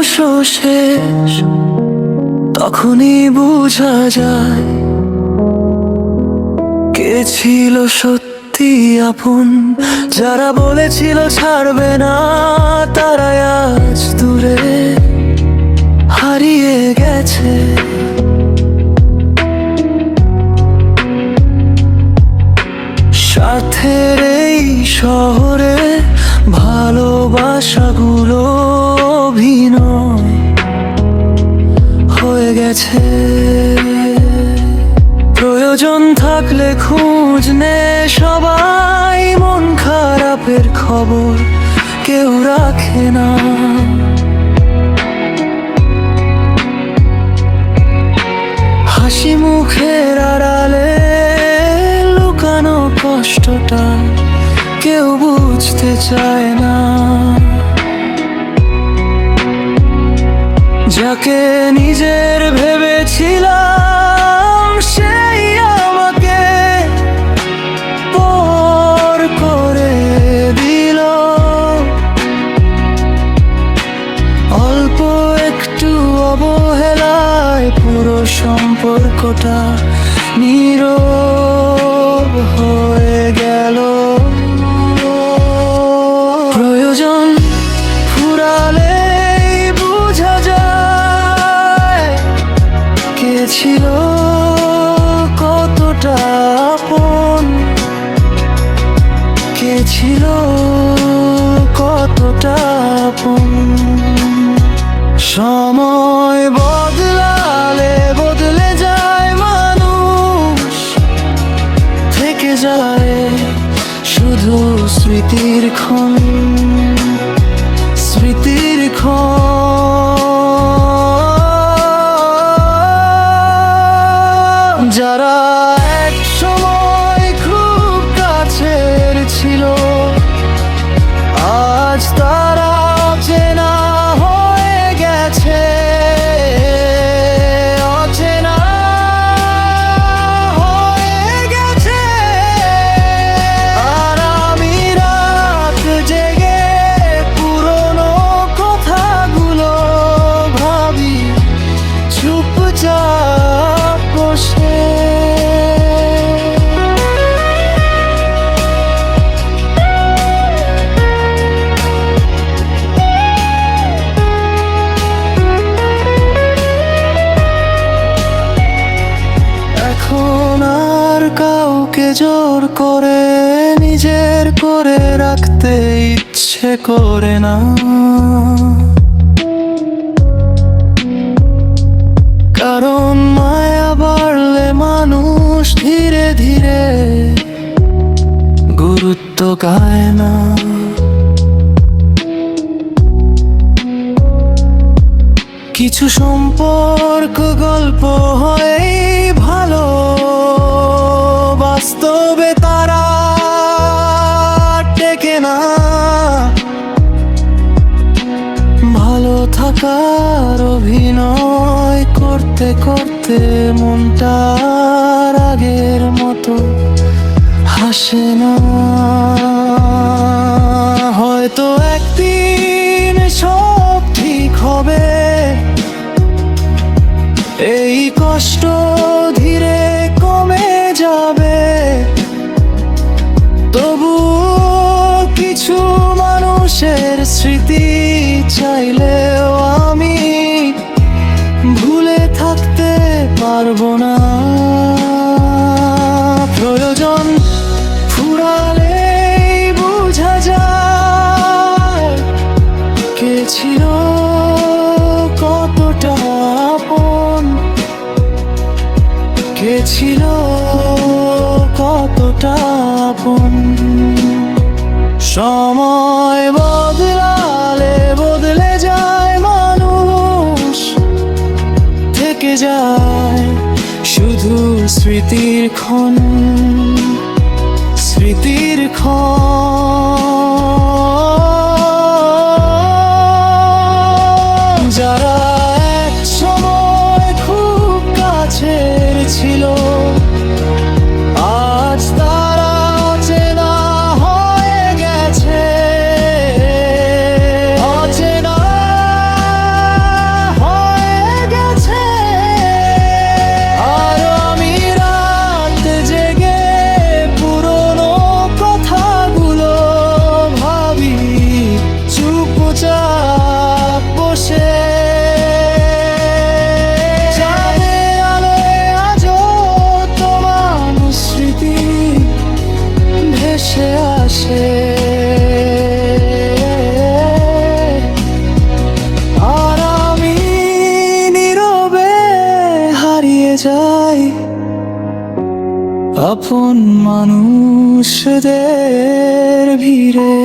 মানুষও শেষ, তখনই বোঝা যায় কে ছিল সত্যি আপন। যারা বলেছিল ছাড়বে না, তারাই আজ দূরে হারিয়ে গেছে। স্বার্থের এই শহরে ভালোবাসাগুলো অভিনয় হয়ে গেছে। প্রয়োজন থাকলে খোঁজ নে সবাই, মন খারাপের খবর কেউ রাখে না। হাসি মুখের আড়ালে লুকানো কষ্টটা কেউ বুঝতে চায় না। যাকে নিজের ভেবেছিলাম সেই আমাকে পর করে দিল। অল্প একটু অবহেলায় পুরো সম্পর্কটা নীরব হয়ে গেল। প্রয়োজন ফুরালে বোঝা যায় কে ছিল কতটা আপন, কে ছিল কতটা আপন। সময় বদলালে বদলে যায় মানুষ, থেকে যায় শুধু স্মৃতির ক্ষণ, স্মৃতির ক্ষণ। যারা এক সময় খুব কাছের ছিল, আজ তারা অচেনা হয়ে গেছে। অচেনা হয়ে গেছে। আর আমি রাত জেগে পুরনো কথাগুলো ভাবি চুপচাপ বসে। এখন আর কাউকে জোর করে নিজের করে রাখতে ইচ্ছে করে না। কারণ মায়া বাড়লে মানুষ ধীরে ধীরে গুরুত্ব গায় না। কিছু সম্পর্ক গল্প হয় ভালো, বাস্তবে তারা টেকে না। ভালো থাকার অভিনয় করতে করতে মনটা আর আগের মতো হাসে না। হয়তো একদিন সব ঠিক হবে, এই কষ্ট ধীরে কমে যাবে। তবু কিছু মানুষের স্মৃতি চাইলেও আমি ভুলে থাকতে পারবো না। প্রয়োজন ফুরালে বোঝা যায় কে ছিল কতটা আপন, কে ছিল কতটা আপন। সময় বদলালে বদলে যায় মানুষ, থেকে যায় শুধু স্মৃতির ক্ষণ, স্মৃতির ক্ষণ। যারা এক সময় খুব কাছের ছিল, আজ তারা অচেনা হয়ে গেছে। অচেনা আপন মানুষদের ভিড়ে।